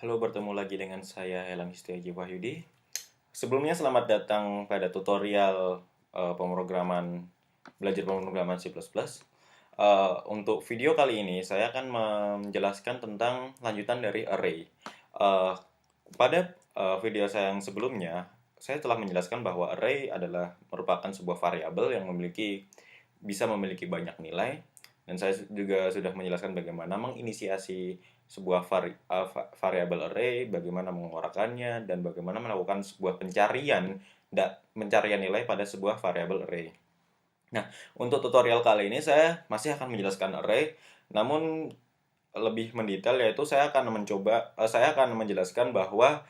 Halo, bertemu lagi dengan saya Helm Histiaji Wahyudi. Sebelumnya selamat datang pada tutorial pemrograman belajar pemrograman C++. Untuk video kali ini saya akan menjelaskan tentang lanjutan dari array. Eh, pada video saya yang sebelumnya, saya telah menjelaskan bahwa array adalah merupakan sebuah variabel yang bisa memiliki banyak nilai, dan saya juga sudah menjelaskan bagaimana menginisiasi sebuah variabel array, bagaimana mengeluarkannya, dan bagaimana melakukan sebuah pencarian nilai pada sebuah variabel array. Nah, untuk tutorial kali ini saya masih akan menjelaskan array, namun lebih mendetail, yaitu saya akan menjelaskan bahwa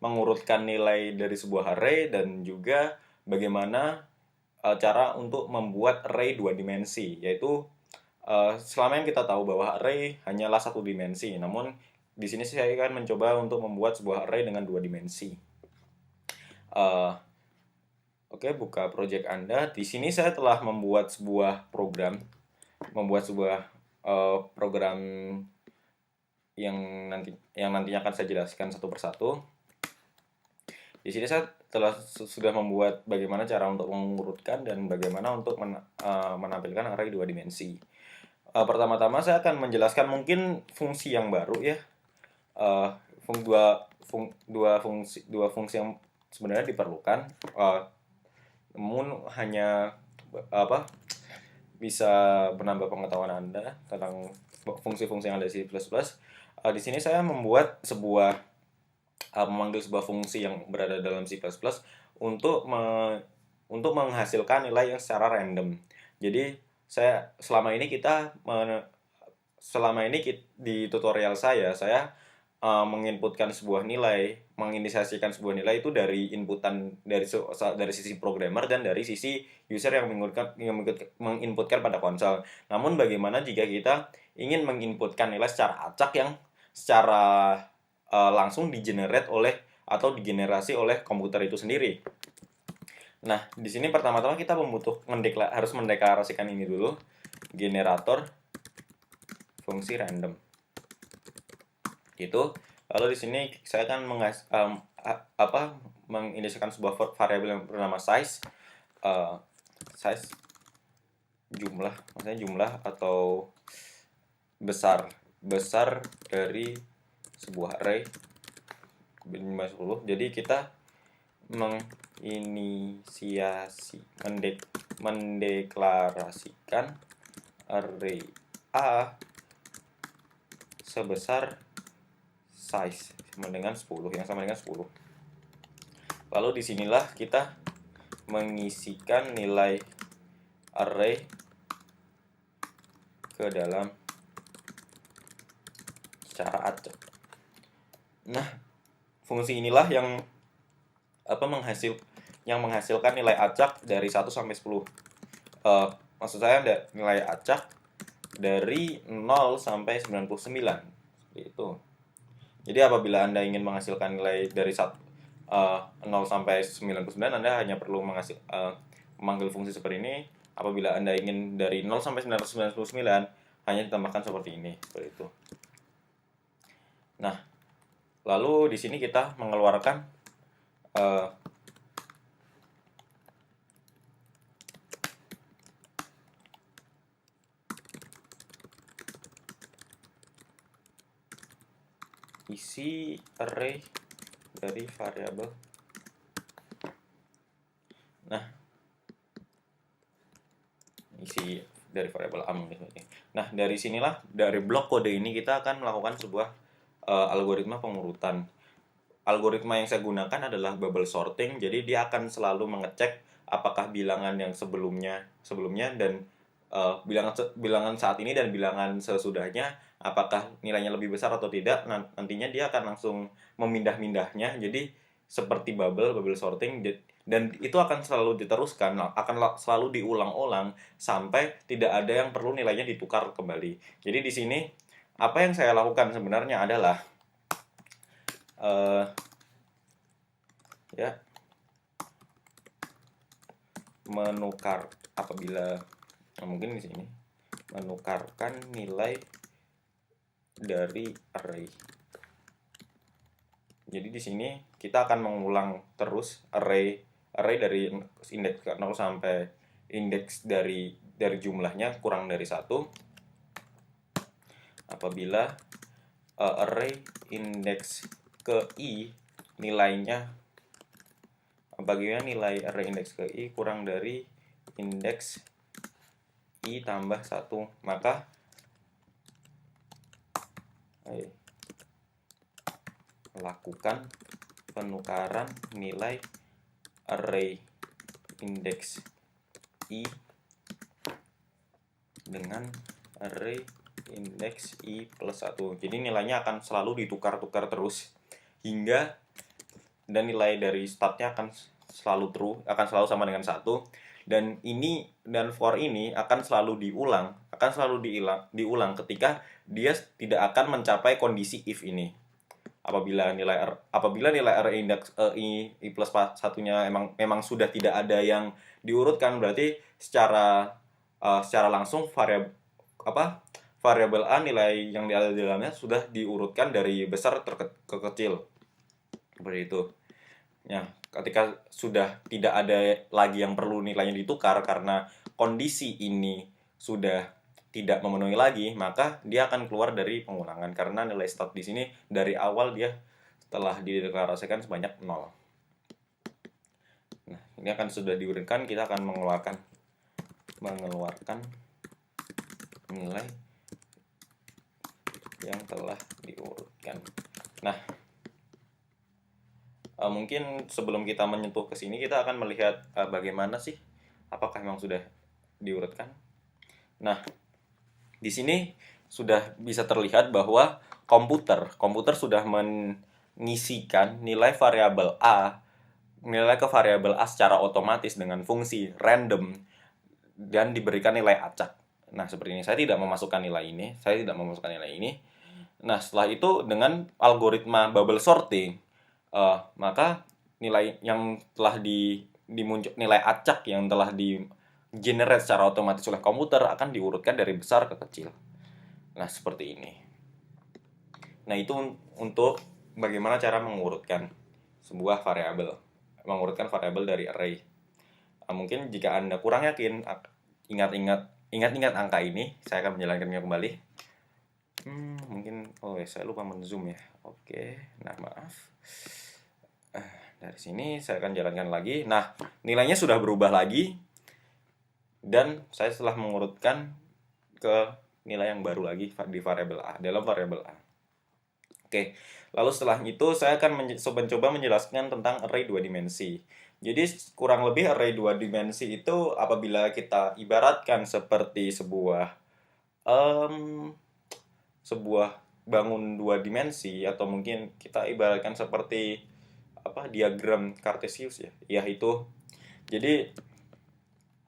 mengurutkan nilai dari sebuah array, dan juga bagaimana cara untuk membuat array dua dimensi, yaitu selama yang kita tahu bahwa array hanyalah satu dimensi, namun di sini saya akan mencoba untuk membuat sebuah array dengan dua dimensi. Oke, buka project Anda. Di sini saya telah membuat sebuah program yang nantinya akan saya jelaskan satu persatu. Di sini saya sudah membuat bagaimana cara untuk mengurutkan dan bagaimana untuk menampilkan array dua dimensi. Pertama-tama saya akan menjelaskan mungkin fungsi yang baru ya. Dua fungsi yang sebenarnya diperlukan, namun hanya bisa menambah pengetahuan Anda tentang fungsi-fungsi yang ada di C++. Di sini saya memanggil sebuah fungsi yang berada dalam C++ untuk menghasilkan nilai yang secara random. Jadi selama ini di tutorial saya menginisiasikan sebuah nilai itu dari inputan dari sisi programmer dan dari sisi user yang menginputkan pada konsol. Namun bagaimana jika kita ingin menginputkan nilai secara acak yang secara langsung digenerasi oleh komputer itu sendiri? Nah, di sini pertama-tama kita harus mendeklarasikan ini dulu, generator fungsi random. Itu. Lalu di sini saya akan menginisiasikan sebuah variabel yang bernama size. Size jumlah atau besar dari sebuah array 10. Jadi kita mendeklarasikan array A sebesar size sama dengan 10. Lalu disinilah kita mengisikan nilai array ke dalam secara acak. Nah, fungsi inilah yang menghasilkan nilai acak dari 1 sampai 10. Maksud saya ada nilai acak dari 0 sampai 99. Itu. Jadi apabila Anda ingin menghasilkan nilai dari 0 sampai 99, Anda hanya perlu memanggil fungsi seperti ini. Apabila Anda ingin dari 0 sampai 999, hanya ditambahkan seperti ini, seperti itu. Nah, lalu di sini kita mengeluarkan isi array dari variabel. Nah, isi dari variabel A misalnya. Nah, dari sinilah, dari blok kode ini kita akan melakukan sebuah algoritma pengurutan. Algoritma yang saya gunakan adalah bubble sorting. Jadi dia akan selalu mengecek apakah bilangan yang sebelumnya dan bilangan saat ini dan bilangan sesudahnya, apakah nilainya lebih besar atau tidak. Nantinya dia akan langsung memindah-mindahnya. Jadi seperti bubble sorting, dan itu akan selalu diteruskan, akan selalu diulang-ulang sampai tidak ada yang perlu nilainya ditukar kembali. Jadi di sini apa yang saya lakukan sebenarnya adalah menukar, mungkin di sini menukarkan nilai dari array. Jadi di sini kita akan mengulang terus array dari indeks ke 0 sampai indeks dari jumlahnya kurang dari 1 apabila array indeks ke i nilainya apabila nilai array indeks ke i kurang dari indeks i tambah 1, maka lakukan penukaran nilai array indeks i dengan array indeks i plus 1. Jadi nilainya akan selalu ditukar-tukar terus hingga dan nilai dari startnya akan selalu true, akan selalu sama dengan 1. Dan ini dan for ini akan selalu diulang ketika dia tidak akan mencapai kondisi if ini. Apabila nilai array indeks i plus 1-nya memang sudah tidak ada yang diurutkan, berarti secara langsung variabel a nilai yang ada di dalamnya sudah diurutkan dari besar ke kecil. Seperti itu. Ya, ketika sudah tidak ada lagi yang perlu nilainya ditukar karena kondisi ini sudah tidak memenuhi lagi, maka dia akan keluar dari pengulangan karena nilai start di sini dari awal dia telah dideklarasikan sebanyak 0. Nah, ini akan sudah diurutkan, kita akan mengeluarkan nilai yang telah diurutkan. Nah, mungkin sebelum kita menyentuh ke sini kita akan melihat bagaimana sih apakah memang sudah diurutkan. Nah, di sini sudah bisa terlihat bahwa komputer sudah mengisikan nilai ke variabel a secara otomatis dengan fungsi random dan diberikan nilai acak. Nah, seperti ini. Saya tidak memasukkan nilai ini. Nah, setelah itu dengan algoritma bubble sorting, maka nilai yang telah nilai acak yang telah di generate secara otomatis oleh komputer akan diurutkan dari besar ke kecil. Nah, seperti ini. Nah, itu untuk bagaimana cara mengurutkan sebuah variabel, dari array. Mungkin jika Anda kurang yakin, ingat angka ini, saya akan menjalankannya kembali. Mungkin saya lupa men-zoom ya. Oke, nah maaf. Dari sini saya akan jalankan lagi. Nah, nilainya sudah berubah lagi. Dan saya setelah mengurutkan ke nilai yang baru lagi di variabel a, dalam variabel a. Oke, lalu setelah itu saya akan mencoba menjelaskan tentang array 2 dimensi. Jadi kurang lebih array 2 dimensi itu apabila kita ibaratkan seperti sebuah bangun 2 dimensi, atau mungkin kita ibaratkan seperti diagram Cartesius ya. Yaitu jadi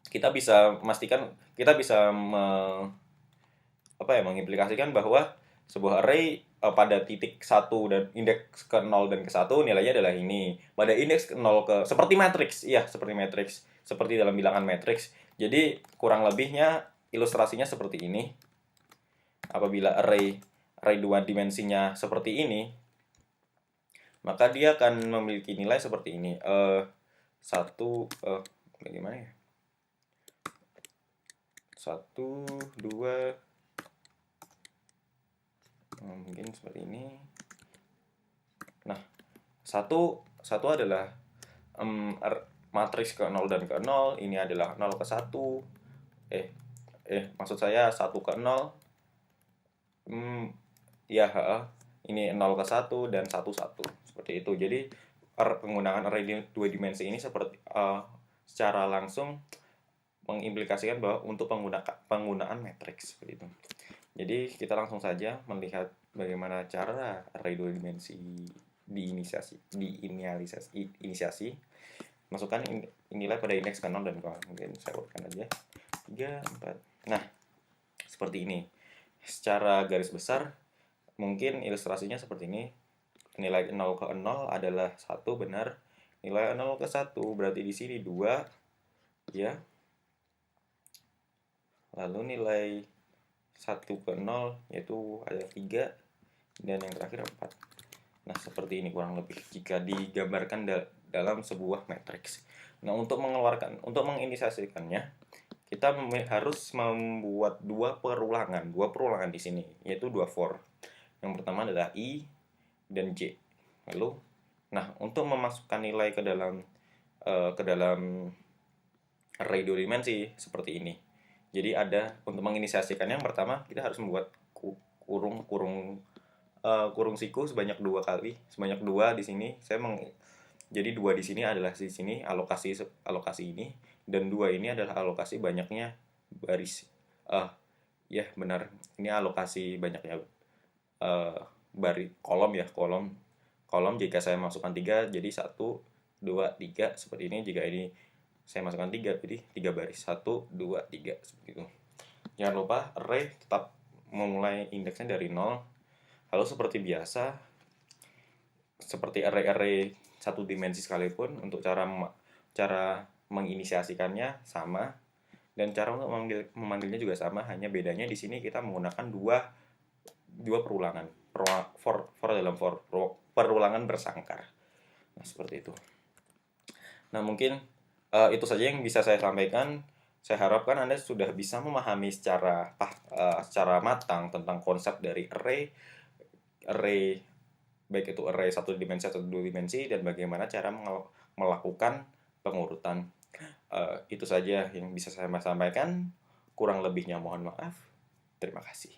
kita bisa mengimplikasikan bahwa sebuah array pada titik 1 dan indeks ke 0 dan ke 1 nilainya adalah ini. Pada indeks ke 0 seperti matriks, seperti dalam bilangan matriks. Jadi kurang lebihnya ilustrasinya seperti ini. Apabila array 2 dimensinya seperti ini, maka dia akan memiliki nilai seperti ini. Bagaimana ya? 1, 2, mungkin seperti ini. Nah, 1 adalah matriks ke 0 dan ke 0. Ini adalah 0 ke 1. Maksud saya 1 ke 0. Ini 0 ke 1 dan 1, 1. Seperti itu. Jadi penggunaan array 2 dimensi ini secara langsung mengimplikasikan bahwa untuk penggunaan matriks seperti itu. Jadi kita langsung saja melihat bagaimana cara array 2 dimensi diinisiasi. Masukkan nilai pada indeks ke 0 dan ke 1. Mungkin saya urutkan aja 3, 4. Nah, seperti ini. Secara garis besar mungkin ilustrasinya seperti ini. Nilai 0 ke 0 adalah 1, benar. Nilai 0 ke 1 berarti di sini 2, ya. Lalu nilai 1 ke 0 yaitu ada 3. dan yang terakhir 4. Nah, seperti ini kurang lebih jika digambarkan dalam sebuah matriks. Nah, untuk menginisiasikannya, kita harus membuat dua perulangan di sini, yaitu dua for. Yang pertama adalah I dan J. Lalu, nah, untuk memasukkan nilai ke dalam array dua dimensi seperti ini. Jadi untuk menginisiasikannya, yang pertama kita harus membuat kurung siku sebanyak 2 kali, sebanyak 2 di sini. Jadi 2 di sini adalah di sini alokasi ini, dan 2 ini adalah alokasi banyaknya baris. Ya benar, ini alokasi banyaknya kolom ya, kolom jika saya masukkan 3 jadi 1 2 3 seperti ini. Jika ini saya masukkan 3 jadi 3 baris, 1 2 3 seperti itu. Jangan lupa array tetap memulai indeksnya dari 0. Lalu seperti biasa, seperti array satu dimensi sekalipun, untuk cara menginisiasikannya sama, dan cara untuk memanggilnya juga sama. Hanya bedanya di sini kita menggunakan dua perulangan, perulangan bersangkar. Nah, seperti itu. Nah, mungkin itu saja yang bisa saya sampaikan. Saya harapkan Anda sudah bisa memahami secara matang tentang konsep dari array baik itu array satu dimensi atau dua dimensi, dan bagaimana cara melakukan pengurutan. Itu saja yang bisa saya sampaikan. Kurang lebihnya mohon maaf. Terima kasih.